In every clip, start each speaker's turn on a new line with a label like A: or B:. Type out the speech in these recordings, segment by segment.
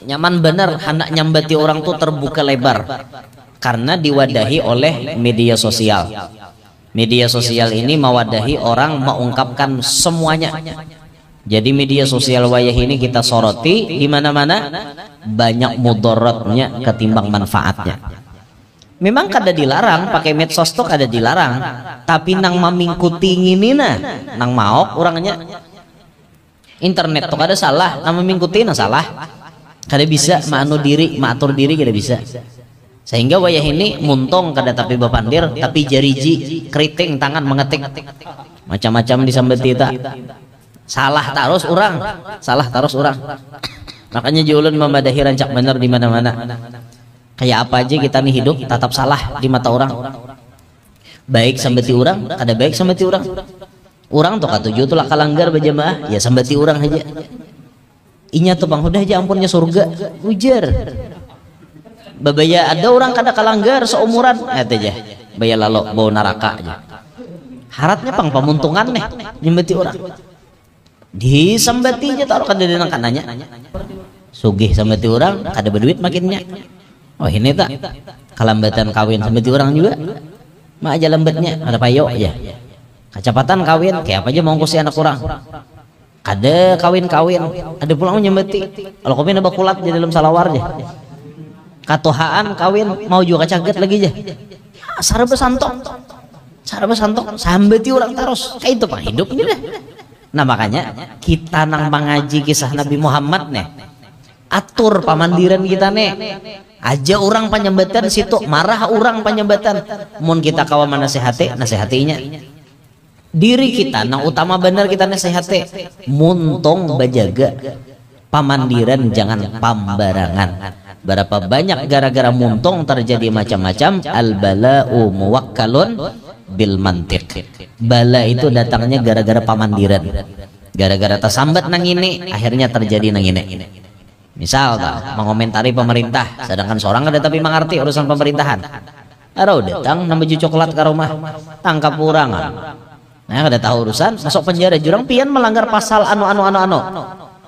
A: Nyaman bener hendak nyambati orang tuh terbuka lebar karena diwadahi oleh media sosial. Media sosial ini mewadahi orang mengungkapkan semuanya. Jadi media sosial wayah ini kita soroti di mana-mana banyak mudaratnya ketimbang manfaatnya. Memang kada dilarang pakai medsos tuh kada dilarang, tapi nang mamingkuti ini nang maok orangnya. Internet tuh kada salah, nang mamingkuti nang salah. Kada bisa maatur diri kada bisa. Sehingga wayah ini muntung kada tapi bapandir, tapi jariji keriting tangan mengetik macam-macam disambeti ta. Salah terus orang. Makanya julun memadahi rancak bener di mana-mana. Kayak apa aja kita nih hidup tetap salah di mata orang. Baik sambeti orang, kada baik sambeti orang. Orang tuh katuju tuh lah kalanggar berjamaah, ya sambeti orang aja. Inya tuh bang udah aja ampunnya surga ujar babaya ada orang kada kalanggar seumuran aja baya lalu bau neraka aja haratnya pang pamuntungan nih nyembeti orang disambeti aja taruh kada denang kananya sugih sambeti orang kada berduit makinnya. Oh ini tak kalambatan kawin sambeti orang juga mak aja lambatnya ada payo aja kecepatan kawin kayak apa aja mau si anak orang ada kawin-kawin, ada pulang nyembeti. Kalau kopi nambah kulat di dalam salawarnya. Katohaan kawin mau juga caget lagi aja. Sarap besantong, sambeti orang terus. Kayak itu pak hidup ini deh. Nah makanya kita nang mengaji kisah Nabi Muhammad nih, atur pamandiran kita nih. Aja orang penyembatan situ, marah orang penyembatan. Mun kita kawan nasihatinya. Diri kita nang utama benar kita nasihati muntong bajaga pamandiran jangan pambarangan. Berapa banyak gara-gara muntong terjadi macam-macam. Al bala'u muwakkalun bil mantiq. Bala itu datangnya gara-gara pamandiran, gara-gara tersambat nang ini akhirnya terjadi nang ini. Misal mengomentari pemerintah sedangkan seorang ada tapi mengerti urusan pemerintahan. Arau datang nambah coklat ke rumah tangkap urangan. Nah kada tahu urusan masuk penjara jurang pian melanggar pasal anu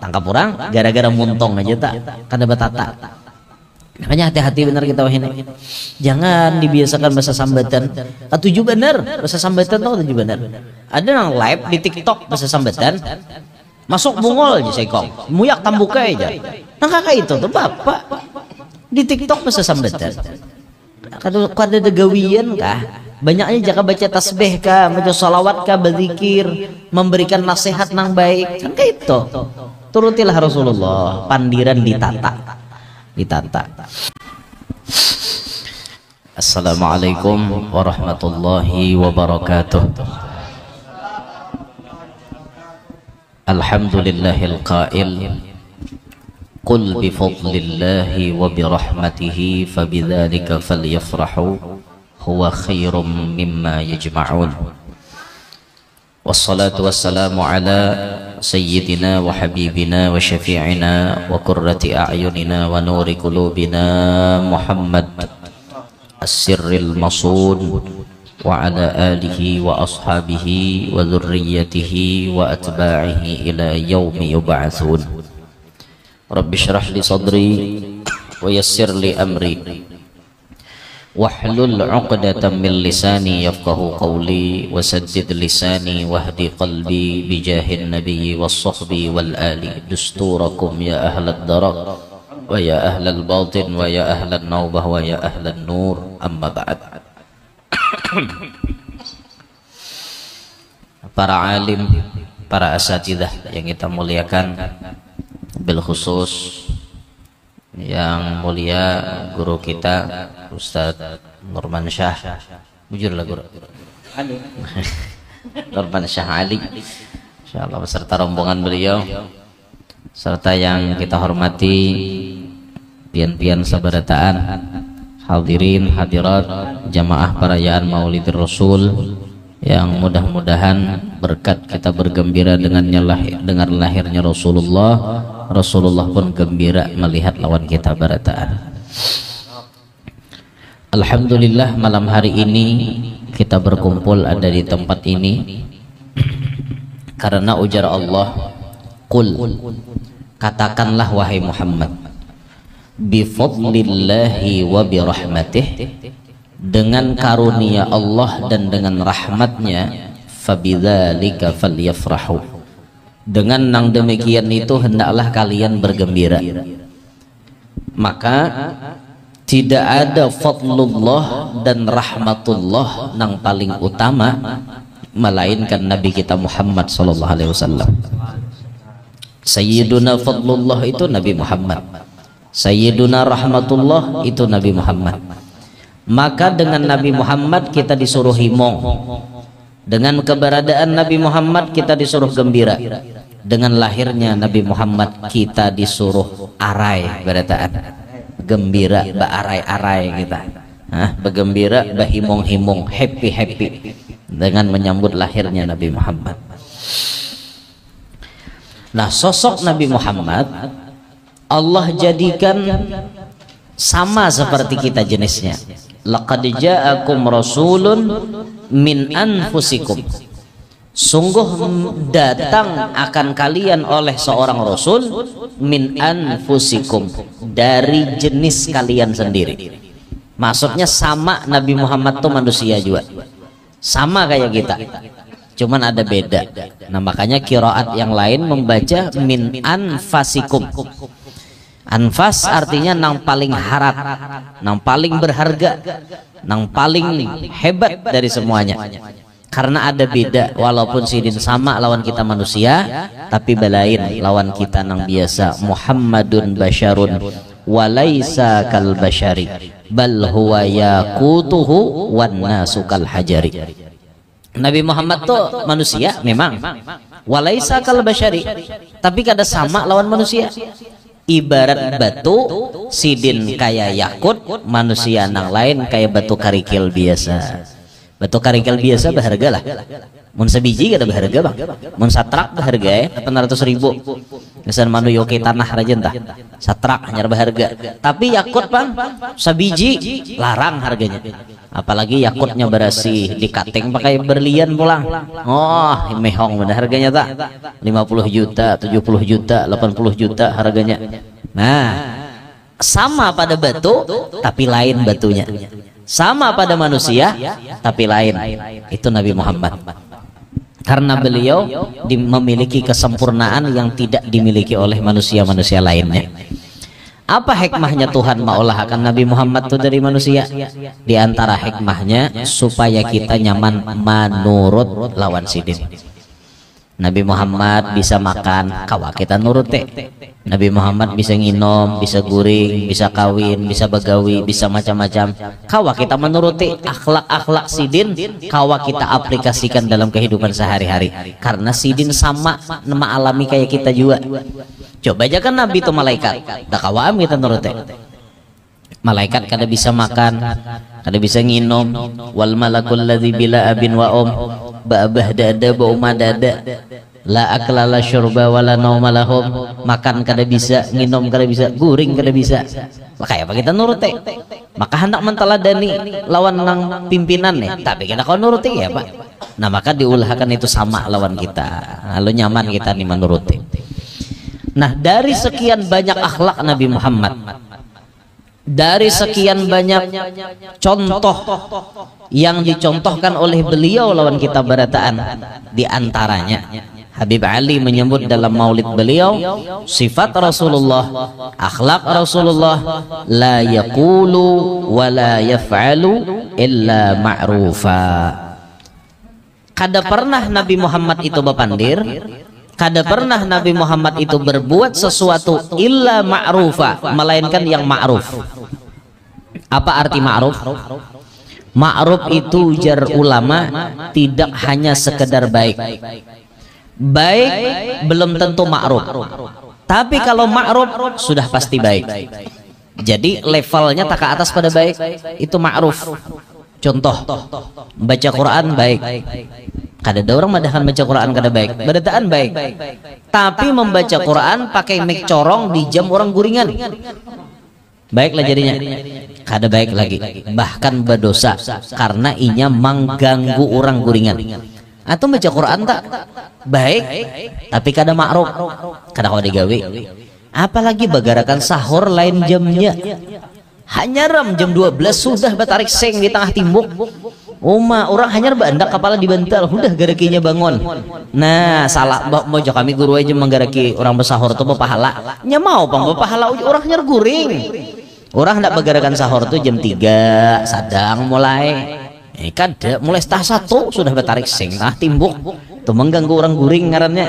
A: tangkap orang gara-gara muntong aja tak kada batata. Makanya hati-hati benar kita ini jangan dibiasakan bahasa sambatan. Tujuh benar bahasa sambatan tau tujuh benar. Ada yang live di TikTok bahasa sambatan masuk bungol aja sekong muyak tambuka aja. Nah kakak itu tuh bapak di TikTok bahasa sambatan. Kada degawian kah? Banyaknya jaka baca tasbih kah, baca salawat kah, berzikir, memberikan nasihat nang baik kan kayak itu. Turutilah Rasulullah, pandiran ditata. Assalamualaikum warahmatullahi wabarakatuh. Alhamdulillahil qail qul bi fadlillahi wa bi rahmatihi fabidzalika falyafrahu huwa khairum mimma yajma'un. Wassalatu wassalamu ala sayyidina wa habibina wa syafi'ina wa qurrati a'yunina wa nuri qulubina Muhammad as-sirril masud wa ala alihi wa ashabihi wa dhurriyyatihi wa atba'ihi ila yaumi yub'atsun. Rabbi shrah li sadri wa yassir li amri wahlul 'uqdatam min lisani yafqahu qawli wasaddid lisani wahdi qalbi bijahin nabiyyi was-sahbi wal ali dusturakum ya ahlad darak wa ya ahlal batin wa ya ahlan naubah wa ya ahlan nur amma ba'd. Para alim, para asatidzah yang kita muliakan, bil khusus yang mulia guru kita Ustadz Nurman Syah, bujurlah guru Nurman Syah Ali, insyaallah beserta rombongan beliau, serta yang kita hormati pian-pian sabarataan, hadirin hadirat jamaah perayaan Maulidur Rasul yang mudah-mudahan berkat kita bergembira dengan lahirnya Rasulullah pun gembira melihat lawan kita barataan. Alhamdulillah malam hari ini kita berkumpul ada di tempat ini karena ujar Allah, qul, katakanlah wahai Muhammad, bifadlillahi wa birahmatih, dengan karunia Allah dan dengan rahmatnya, fabidzalika falyafrahu, dengan nang demikian itu hendaklah kalian bergembira. Maka tidak ada fadlullah dan rahmatullah nang paling utama melainkan Nabi kita Muhammad sallallahu alaihi wasallam. Sayyiduna fadlullah itu Nabi Muhammad, Sayyiduna rahmatullah itu Nabi Muhammad. Maka dengan Nabi Muhammad kita disuruh himong, dengan keberadaan Nabi Muhammad kita disuruh gembira, dengan lahirnya Nabi Muhammad kita disuruh arai berataan, gembira baarai-arai kita, bergembira bahimong-himong, happy dengan menyambut lahirnya Nabi Muhammad. Nah, sosok Nabi Muhammad Allah jadikan sama seperti kita jenisnya. Laqad ja'akum rasulun min anfusikum, sungguh datang akan kalian oleh seorang rasul min anfusikum, dari jenis kalian sendiri. Maksudnya sama, Nabi Muhammad tuh manusia juga, sama kayak kita, cuman ada beda. Nah, makanya qiraat yang lain membaca min anfasikum. Anfas artinya nang paling harap, nang paling berharga, nang paling hebat dari semuanya. Karena ada beda, walaupun sidin sama lawan kita manusia, tapi belain lawan kita nang biasa. Muhammadun basyarun walaisa kal basyari bal huwa yaqutuhu wan nasu kal hajari. Nabi Muhammad tuh manusia memang, walaisa kal basyari, tapi kada sama lawan manusia. Ibarat batu, sidin kayak yakut, manusia nang lain kayak batu karikil biasa. Batu karikil biasa berharga lah, mun sebiji kada berharga bang, mun satrak berharga 800.000. Kesan manu yoke tanah raja entah, satrak hanya berharga. Tapi yakut bang, sebiji larang harganya. Apalagi yakutnya berasi dikating pakai berlian pulang. Oh, mehong benar harganya tak? 50 juta, 70 juta, 80 juta harganya. Nah, sama pada batu tapi lain batunya. Sama pada manusia tapi lain. Itu Nabi Muhammad. Karena beliau memiliki kesempurnaan yang tidak dimiliki oleh manusia-manusia lainnya. Apa hikmahnya Tuhan maulah akan Nabi Muhammad itu dari manusia? Di antara hikmahnya supaya kita nyaman menurut lawan sidin. Nabi Muhammad bisa makan, kawa kita nurut teh. Nabi Muhammad bisa nginom, bisa guring, bisa kawin, bisa begawi, bisa macam-macam. Kawa kita menuruti akhlak-akhlak sidin, kawa kita aplikasikan dalam kehidupan sehari-hari. Karena sidin sama nama alami kayak kita juga. Coba aja kan Nabi itu malaikat, dah kawam kita nuruti. Malaikat kada bisa makan, kada bisa nginom. Wal malakul ladzi bila abin wa ba'bah dada ba'uma dada la akla la syurba wala nauma lahum. Makan kada bisa, nginom kada bisa, guring kada bisa. Maka apa kita nuruti? Maka hendak menteladani lawan nang pimpinan nih, tapi kita kau nuruti ya Pak. Nah, maka diulahkan itu sama lawan kita, lalu nyaman kita nih menuruti. Nah, dari sekian banyak akhlak Nabi Muhammad, dari sekian banyak contoh yang dicontohkan oleh beliau lawan kita berataan, di antaranya Habib Ali menyebut dalam maulid beliau, sifat Rasulullah, akhlak Rasulullah, la yaqulu wa la yaf'alu illa ma'rufa. Kada pernah Nabi Muhammad itu bapandir, kada pernah Nabi Muhammad itu berbuat sesuatu illa ma'rufa, melainkan yang ma'ruf. Apa arti ma'ruf? Ma'ruf itu ujar ulama tidak hanya sekedar baik. Baik belum tentu ma'ruf, tapi kalau ma'ruf sudah pasti baik. Jadi levelnya tak ke atas pada baik, itu ma'ruf. Contoh, baca Quran baik. Kada ada orang madahan baca Quran kada baik, berataan baik. Tapi membaca Quran pakai mic corong di jam orang guringan, baiklah jadinya. Kada baik lagi, bahkan berdosa karena inya mengganggu orang guringan. Atau baca Quran tak baik, tapi kada ma'ruf, kada kau digawe. apalagi bagarakan sahur lain jamnya. Hanya ram jam 12 sudah batarik seng di tengah timbuk. Uma orang hanya bandak kepala dibantal, udah garakinya bangun. Nah salah mau kami guru aja menggaraki orang bersahur tuh pahala. Nya mau pang pahala orang hanya guring. Orang hendak bagarakan sahur tuh jam 3 sadang mulai. Kada mulai setengah 1 sudah batarik seng tengah timbuk. Tuh mengganggu orang guring ngarannya.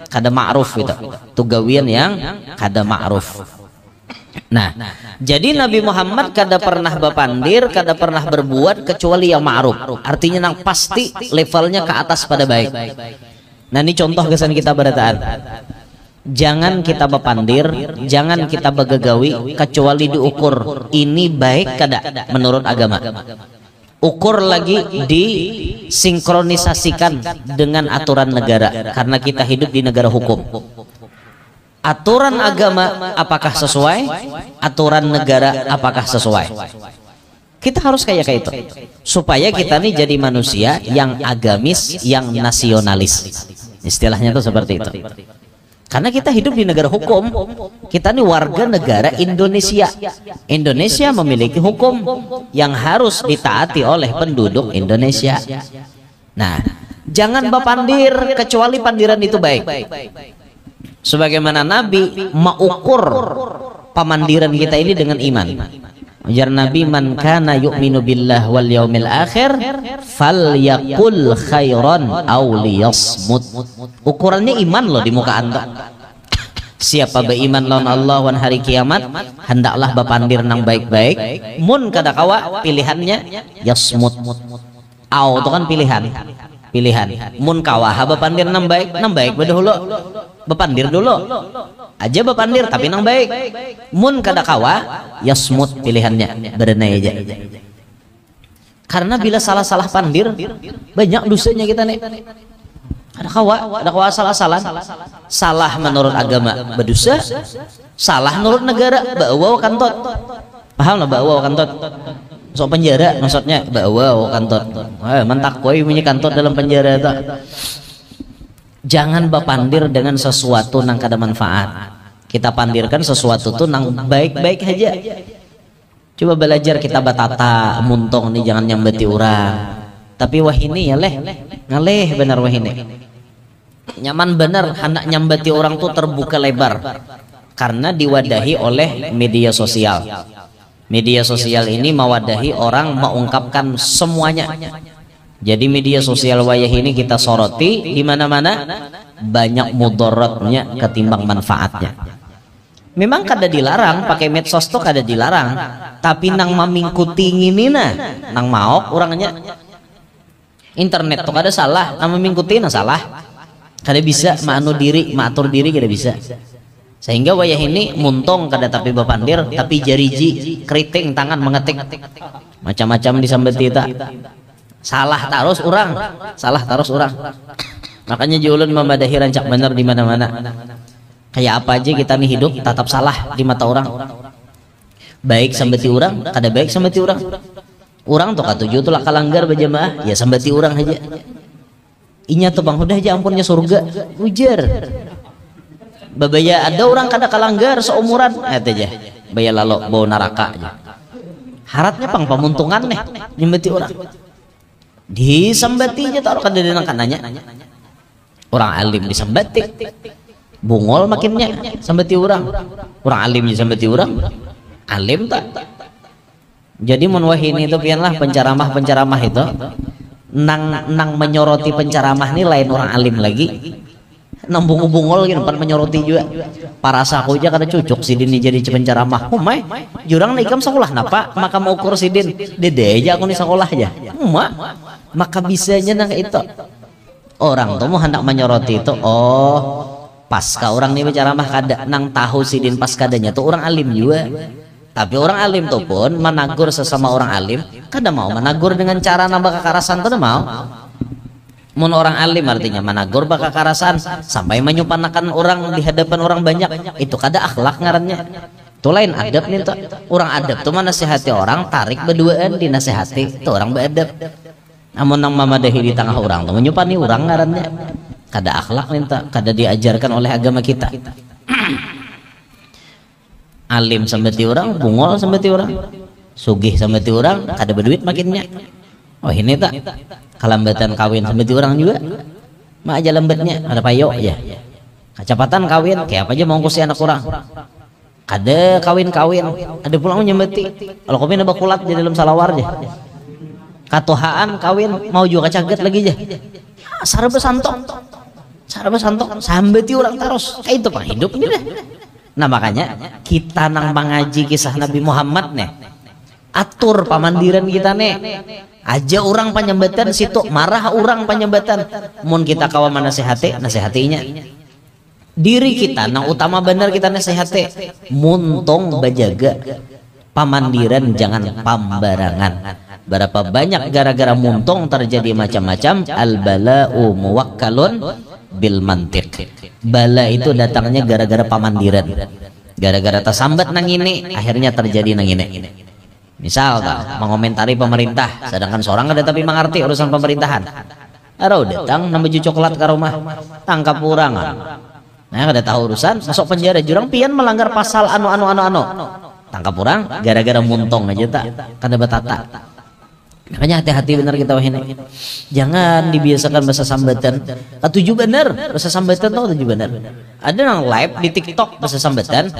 A: Kada ma'ruf gitu. Tuh gawian yang kada ma'ruf. Nah, jadi Nabi Muhammad kada pernah bapandir, kada pernah berbuat kecuali yang ma'ruf. Artinya nang pasti levelnya ke atas pada baik. Nah, ini contoh kesan kita berataan. Jangan kita bapandir, jangan kita bagagawi kecuali diukur ini baik kada menurut agama. Ukur lagi disinkronisasikan dengan aturan negara karena kita hidup di negara hukum. Aturan agama apakah sesuai? Aturan negara apakah sesuai? Kita harus kayak itu supaya kita nih jadi manusia yang agamis, yang nasionalis. Istilahnya tuh seperti itu. Karena kita hidup di negara hukum, kita nih warga negara Indonesia. Indonesia memiliki hukum yang harus ditaati oleh penduduk Indonesia. Nah, jangan bapandir kecuali pandiran itu baik. Sebagaimana Nabi mengukur pamandiran kita ini dengan iman. Ujar Nabi, man kana yu'minu billah wal yaumil akhir falyaqul khairan aw liyasmut. Ukurannya iman loh di muka anda. Siapa beriman lawan Allah wan hari kiamat, hendaklah bapandir nang baik-baik. Mun kada kawa pilihannya yasmut. Aw itu kan pilihan. Mun kawa bapandir nang baik bedahulu. Bapandir dulu aja bapandir tapi nang baik. Mun kada kawa yasmut pilihannya berenai aja. Karena bila salah-salah pandir banyak dosanya kita nih. Ada kawa salah-salah. Salah menurut agama berdosa, salah menurut negara bawa kantot. Paham lah bawa kantot. So penjara maksudnya bawa kantot. Mentak koi punya kantot dalam penjara itu. Jangan bapandir dengan sesuatu nang kada manfaat. Kita pandirkan sesuatu tuh nang baik-baik aja. Coba belajar kita batata muntong nih jangan nyambeti orang. Tapi wah ini ya ngaleh benar wah ini. Nyaman benar hendak nyambeti orang tuh terbuka lebar. Karena diwadahi oleh media sosial. Media sosial ini mewadahi orang mengungkapkan semuanya. Jadi media sosial wayah ini kita soroti di mana-mana banyak mudaratnya ketimbang manfaatnya. Memang kada dilarang pakai medsos tuh kada dilarang, tapi nang mamingkuti nginina nang maok orangnya. Internet tuh kada salah, nang mamingkuti nang salah. Kada bisa maatur diri kada bisa. Sehingga wayah ini muntong kada tapi bapandir, tapi jariji keriting tangan mengetik macam-macam disambeti ta. Salah terus orang. Makanya julun memadahi rancak benar di mana-mana. Kayak apa aja kita nih hidup tetap salah di mata orang. Baik sambeti orang, kada baik sambeti orang. Orang tuh katuju tuh lah kalanggar berjamaah, ya sambeti orang aja. Inya tuh bang udah aja ampunnya surga, ujar. Babaya ada orang kada kalanggar seumuran, aja. Baya lalu bau neraka aja. Haratnya pang pamuntungan nih, nyambeti orang. Disambatinya taruh kada denang kananya. Orang alim disambati. Bungol makinnya sambati orang. Orang alim disambati orang. Alim tak. Jadi munwahin itu pianlah penceramah itu nang menyoroti penceramah ini lain orang alim lagi. Nang bungol gitu pan menyoroti juga. Para saku aja kada cucuk sidin jadi penceramah. Humai, jurang na ikam sekolah napa? Maka mau ukur sidin. Dede aja aku nih sekolah aja. Maka bisanya nang itu. Orang tuh mau hendak menyoroti itu. Oh, pasca orang nih penceramah kada nang tahu sidin pas kadanya tuh orang alim juga. Tapi orang alim tuh pun menagur sesama orang alim, kada mau menagur dengan cara nambah kekerasan tuh mau. Mun orang alim artinya menagur baka kekerasan sampai menyupanakan orang di hadapan orang banyak, itu kada akhlak ngarannya. Itu lain adab nih tuh. Orang adab tuh menasihati orang tarik berduaan dinasihati, itu orang beradab. Namun nang mamadahi di tengah orang tuh menyupani orang ngarannya. Kada akhlak nih tuh, kada diajarkan oleh agama kita. alim sampai ti orang, bungol sampai ti orang, sugih sampai ti orang, kada berduit makinnya. Oh ini tak kalambatan kawin sampai ti orang juga, mak aja lambatnya, ada payo ya. Kecepatan kawin, kayak apa aja mau kusi anak orang. Kada kawin-kawin, ada pulang nyembeti. Kalau kopi nambah kulat di dalam salawar aja. Katohaan kawin mau juga caget lagi aja. Saraba santok, sambeti orang terus. Kayak itu pak hidup ini dah. Nah makanya kita nang mengaji kisah Nabi Muhammad nih, atur pamandiran kita nih. Aja orang penyembatan situ, marah orang penyembatan. Mun kita kawan nasihatinya. Diri kita nang utama benar kita nasihati, muntong bajaga pamandiran jangan pambarangan. Berapa banyak gara-gara muntong terjadi macam-macam. Al bala'u muwakkalun bil mantiq. Bala itu datangnya gara-gara pamandiran, gara-gara tersambat nang ini akhirnya terjadi nang ini. Misal mengomentari pemerintah sedangkan seorang ada tapi mengerti urusan pemerintahan. Arau datang nambah coklat ke rumah, tangkap urangan. Nah, kada tahu urusan, masuk penjara jurang pian melanggar pasal anu. Tangkap orang gara-gara muntong aja tak, kada batata. Makanya hati-hati benar kita wahini. Jangan dibiasakan bahasa sambatan. Tujuh benar, bahasa sambatan tahu tujuh benar. Ada yang live di TikTok bahasa sambatan.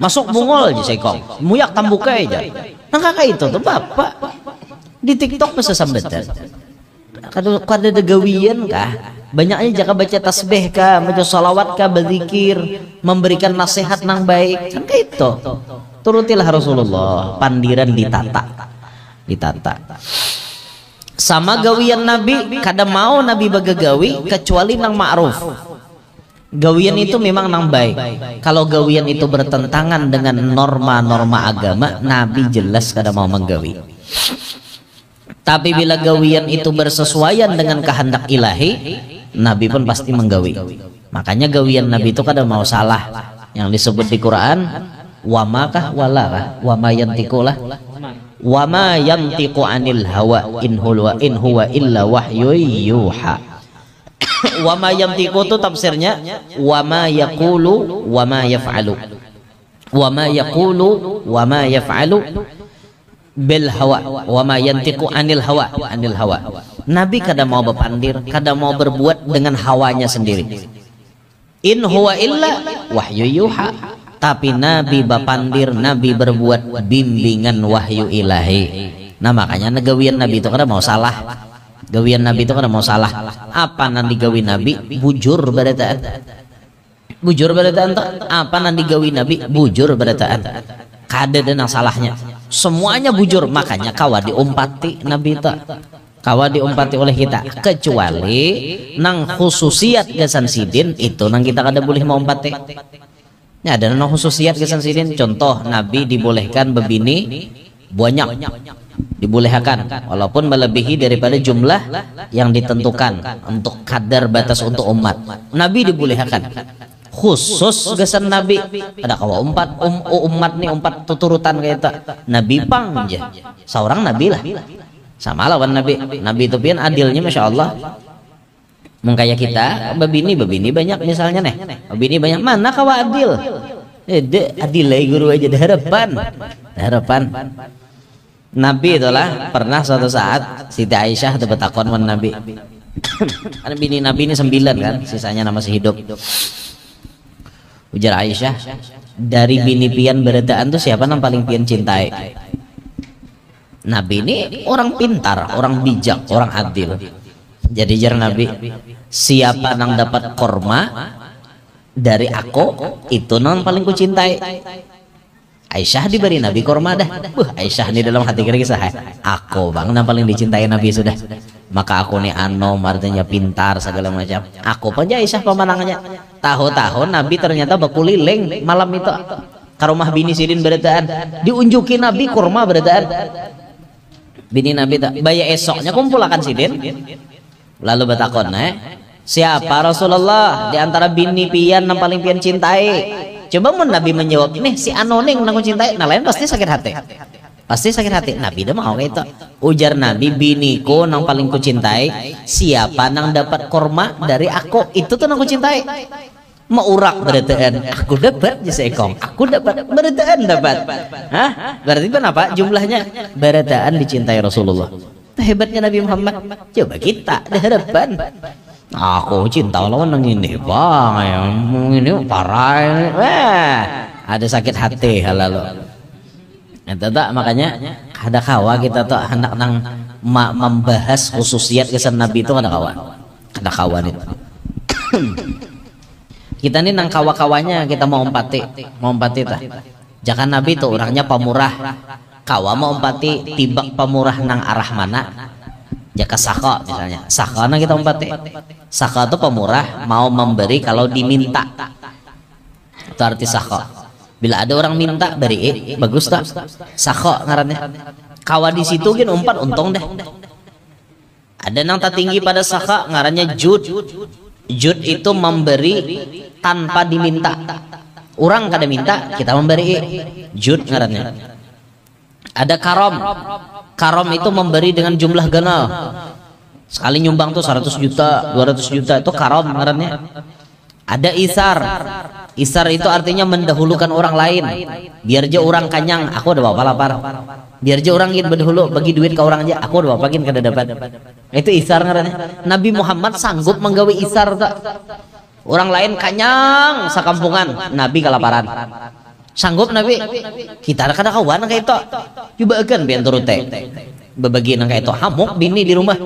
A: Masuk bungol aja sekong, muyak tambuka aja. Nah kakak itu tuh bapak di TikTok bahasa sambatan. Kada ada gawian kah? Banyaknya jaka baca tasbih kah, baca salawat kah, berzikir, memberikan nasihat nang baik. Kan kayak itu. Turutilah Rasulullah, pandiran ditata. Sama gawian Nabi, kada mau Nabi bagagawi kecuali nang ma'ruf. Gawian itu memang nang baik. Kalau gawian itu bertentangan dengan norma-norma agama, Nabi jelas kada mau menggawi. Tapi bila gawian itu bersesuaian dengan kehendak ilahi, Nabi pun pasti menggawi. Makanya gawian Nabi itu kada mau salah. Yang disebut di Quran, wamakah walakah, wama yantikulah, wama yantiku anil hawa in huwa illa wahyu yuha. Wama yantiku itu tafsirnya wama yaqulu wama yaf'alu. Wama yaqulu wama yaf'alu bil hawa wa ma yantiqu anil hawa. Nabi kada mau berpandir, kada mau berbuat dengan hawanya sendiri. In huwa illa wahyu yuha. Tapi Nabi berpandir, Nabi berbuat bimbingan wahyu ilahi. Nah makanya gawian Nabi itu kada mau salah. Gawian Nabi itu kada mau salah. Apa nanti gawi Nabi? Bujur barataan. Apa nanti gawi Nabi? Bujur barataan. Kada ada salahnya. Semuanya bujur, makanya kawa diumpati Nabi tak, kawa diumpati oleh kita, kecuali nang khususiat gasan sidin itu nang kita kada boleh mengumpati. Ya ada nang khususiat gasan sidin, contoh Nabi dibolehkan bebini banyak, dibolehkan walaupun melebihi daripada jumlah yang ditentukan untuk kadar batas untuk umat. Nabi dibolehkan. Khusus gasan Nabi ada kawa umat nih umpat tuturutan kayak itu Nabi pang aja seorang Nabi lah sama lawan Nabi itu pian adilnya Masya Allah. Mengkaya kita babini banyak misalnya nih babini banyak mana kawa adil adil lagi guru aja harapan Nabi itulah pernah suatu saat Siti Aisyah dapat takon wan Nabi karena bini Nabi ini 9 kan sisanya masih hidup. Ujar Aisyah, dari bini pian beredaan tuh siapa yang paling pian cintai? Nabi ini orang pintar, orang bijak, orang adil. Jadi jar Nabi, siapa yang dapat korma dari aku itu yang paling ku cintai. Aisyah diberi Nabi korma dah. Aisyah ini dalam hati kira kisah aku bang yang paling dicintai Nabi sudah. Maka aku nih anom artinya pintar segala macam. Aku aja Aisyah pemandangannya. Tahu-tahu Nabi ternyata bakuliling malam itu ke rumah bini sidin beredaan. Diunjukin Nabi kurma beredaan. Bini Nabi tak. Baya esoknya kumpulakan sidin. Lalu bertakon, siapa Rasulullah di antara bini pian yang paling pian cintai? Coba mun Nabi menjawab ini si anoning nang cintai, nah lain pasti sakit hati. Pasti sakit hati. Nabi dah mau kayak itu. Ujar Nabi, biniku nang paling ku cintai, siapa nang dapat korma dari aku, itu tuh nang ku cintai. mau urak berataan aku dapat sekong, aku dapat berataan dapat. Hah? Berarti apa jumlahnya? Berataan dicintai Rasulullah. Hebatnya Nabi Muhammad. Coba kita di hadapan. Aku cinta lawan yang ini bang, yang ini parah ini. Ada sakit hati halalu. Itu tak makanya ada kawa kita tuh hendak nang membahas khususiat kesan Nabi itu ada kawan itu. Kita ini nang kawa-kawanya kita mau empati tah. Jangan Nabi itu orangnya pemurah. Kawa mau empati tibak pemurah nang arah mana? Jaka saka misalnya. Saka nang kita empati. Saka itu pemurah, mau memberi kalau diminta. Itu arti saka. Bila ada orang minta beri, bagus tak? Saka ngarannya. Kawa di situ kan umpat untung deh. Ada nang tak tinggi pada saka ngarannya jud. Jud itu memberi tanpa diminta. Orang kada minta kita memberi. Jud ngarannya. Ada karom. Karom itu memberi dengan jumlah ganal. Sekali nyumbang tuh 100 juta, 200 juta itu karom ngarannya. Ada isar. Isar itu artinya mendahulukan orang lain. Biar aja orang kanyang, aku udah bapak lapar. Biar aja orang ingin berdahulu bagi duit ke orang aja, aku udah bapakin kada dapat. Itu isar ngarannya. Nabi Muhammad sanggup menggawe isar tak? Orang lain kanyang sakampungan, Nabi kelaparan. Sanggup Nabi. Kita kada kawan kayak itu. Coba akan biar turut teh. Berbagi nang kayak itu hamuk bini di rumah.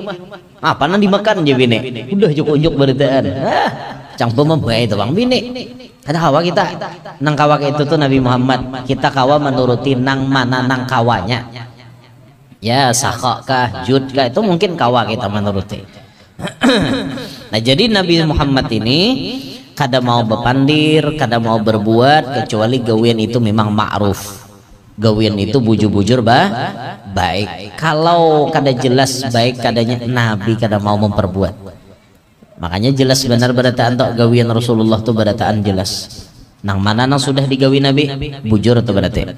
A: Apa nang dimakan aja bini? Udah cukup beritaan. Cangpem membaik itu bang bini. Ada kawa kita nang kawa itu tuh Nabi Muhammad. Kita kawa menuruti nang mana nang kawanya. Ya saka kah jud kah itu mungkin kawa kita menuruti. Nah jadi Nabi Muhammad ini kada mau bepandir, kada mau berbuat kecuali gawian itu memang ma'ruf. Gawian itu bujur-bujur baik. Kalau kada jelas baik kadanya Nabi kada mau memperbuat. Makanya jelas benar berataan tok gawian Rasulullah tuh berataan jelas. Nang mana nang sudah digawi Nabi bujur atau berarti.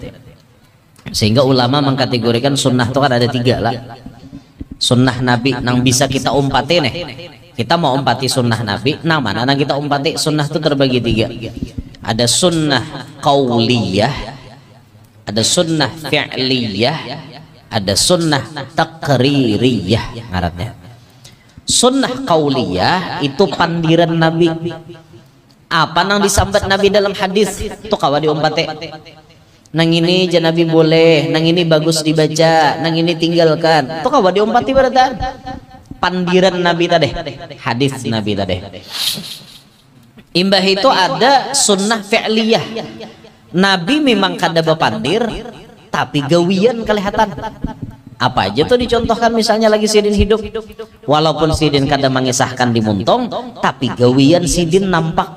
A: Sehingga ulama mengkategorikan sunnah itu kan ada 3 lah. Sunnah Nabi nang bisa kita umpati nih. Kita mau umpati sunnah Nabi, nang mana nang kita umpati sunnah itu terbagi 3. Ada sunnah qauliyah, ada sunnah fi'liyah, ada sunnah taqririyah ngarannya. Sunnah qauliyah itu pandiran Nabi. Apa nang disambat Nabi dalam hadis itu kawa diumpati. Nang ini aja Nabi boleh, nang ini bagus dibaca, nang ini tinggalkan. Itu kawa diumpati berarti. Pandiran Nabi tadi, hadis Nabi tadi. Imbah itu ada sunnah fi'liyah. Nabi memang kada bepandir, tapi gawian kelihatan. Apa aja tuh dicontohkan misalnya lagi sidin hidup. Walaupun sidin kada mengisahkan di muntong, tapi gawian sidin nampak.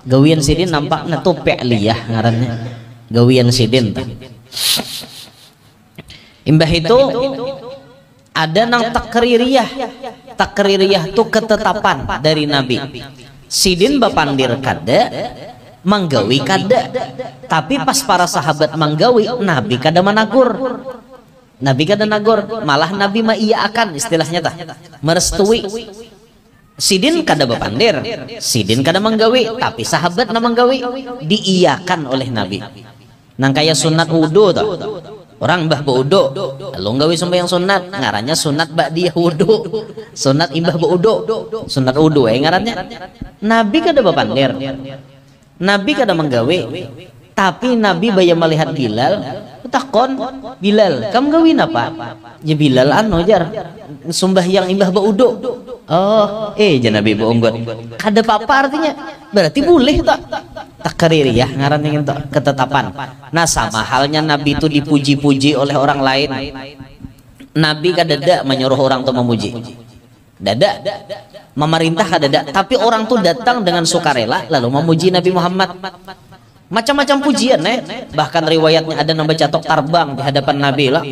A: Gawian sidin nampak na tuh fi'liyah ngarannya. Gawian sidin. Imbah itu ada nang takririyah. Takririyah itu ketetapan dari Nabi. Sidin bapandir kada, manggawi kada. Tapi pas para sahabat manggawi, Nabi kada menagur. Nabi kada nagur, malah Nabi maiyakan istilahnya tah. Merestui. Sidin kada bapandir, sidin kada manggawi, tapi sahabat na manggawi diiyakan oleh Nabi. Nang kaya sunat wudu tah. Orang mbah baudo, lalu nggawi sembahyang sunat, ngarannya sunat ba'diyah wudu, sunat imbah baudo, sunat wudu, ngarannya. Nabi kada bapandir, Nabi kada menggawe, tapi Nabi baya melihat Bilal, takon Bilal, kamu gawin apa? Ya Bilal anu jar, sembahyang imbah baudo. Oh, Nabi boonggot, kada apa-apa artinya, berarti boleh tak? Takririyah ngarannya itu ketetapan. Nah sama halnya Nabi itu dipuji-puji oleh orang lain. Nabi kadada menyuruh orang tuh memuji. Dada memerintah kadada, tapi orang tuh datang dengan sukarela lalu memuji Nabi Muhammad. Macam-macam pujian bahkan riwayatnya ada nambah catok tarbang di hadapan Nabi lah.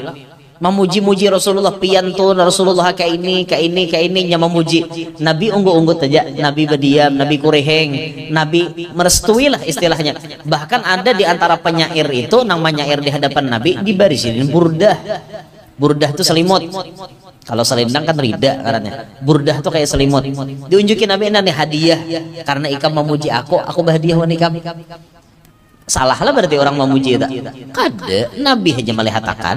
A: Memuji-muji Rasulullah, piantun Rasulullah kayak ini nya memuji. Nabi unggu-unggut aja, Nabi berdiam, Nabi kureheng, Nabi merestui lah istilahnya. Bahkan ada di antara penyair itu nang menyair di hadapan Nabi dibarisin burdah. Burdah itu selimut. Kalau selendang kan rida karena burdah tuh kayak selimut. Diunjukin Nabi nanti hadiah karena ikam memuji aku berhadiah wan ikam. Salah lah berarti orang memuji itu. Kada Nabi aja melihatkan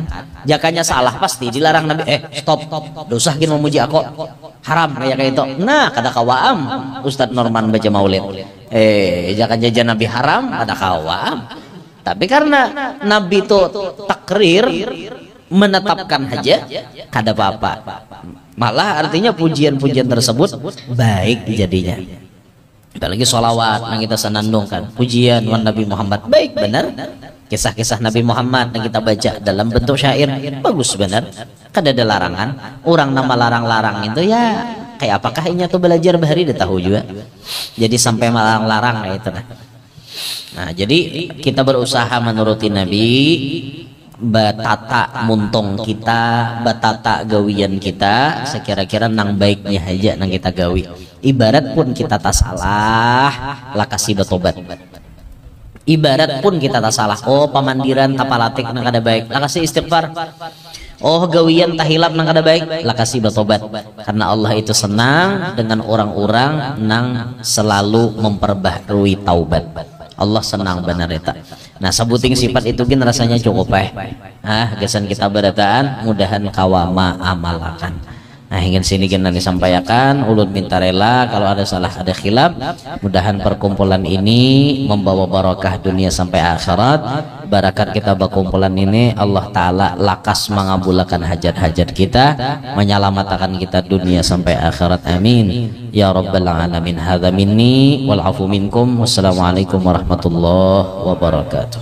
A: jakanya salah pasti dilarang Nabi. Stop, dosa kin memuji aku haram kayak itu. Nah kada kawaam Ustadz Norman baca maulid. Jakan jajan Nabi haram kada kawaam. Tapi karena Nabi itu takrir menetapkan aja kada apa-apa. Malah artinya pujian-pujian tersebut baik jadinya. Apalagi sholawat yang kita senandungkan pujian wan Nabi Muhammad baik benar. Kisah-kisah Nabi Muhammad yang kita baca dalam bentuk syair bagus benar. Kada ada larangan. Orang nama larang-larang itu ya kayak apakah ini tuh belajar bahari udah tahu juga. Jadi sampai melarang-larang kayak itu. Nah jadi kita berusaha menuruti Nabi, batata muntong kita, batata gawian kita sekira-kira nang baiknya aja nang kita gawi. Ibarat pun kita tak salah lakasi betobat. Ibarat pun kita tak salah, oh pamandiran tapalatik nang kada baik lakasi istighfar. Oh gawian tahilap nang kada baik lakasi betobat. Karena Allah itu senang dengan orang-orang nang selalu memperbaharui taubat. Allah senang benar eta. Nah sebuting sifat itu gin rasanya cukup gesan kita berataan mudahan kawama amalakan. Nah ingin sini gina disampaikan ulun minta rela kalau ada salah ada khilaf mudahan perkumpulan ini membawa barakah dunia sampai akhirat. Barakat kita berkumpulan ini Allah Ta'ala lakas mengabulkan hajat-hajat kita, menyelamatkan kita dunia sampai akhirat, amin ya rabbal alamin. Hadza minni wal afu minkum. Wassalamualaikum warahmatullahi wabarakatuh.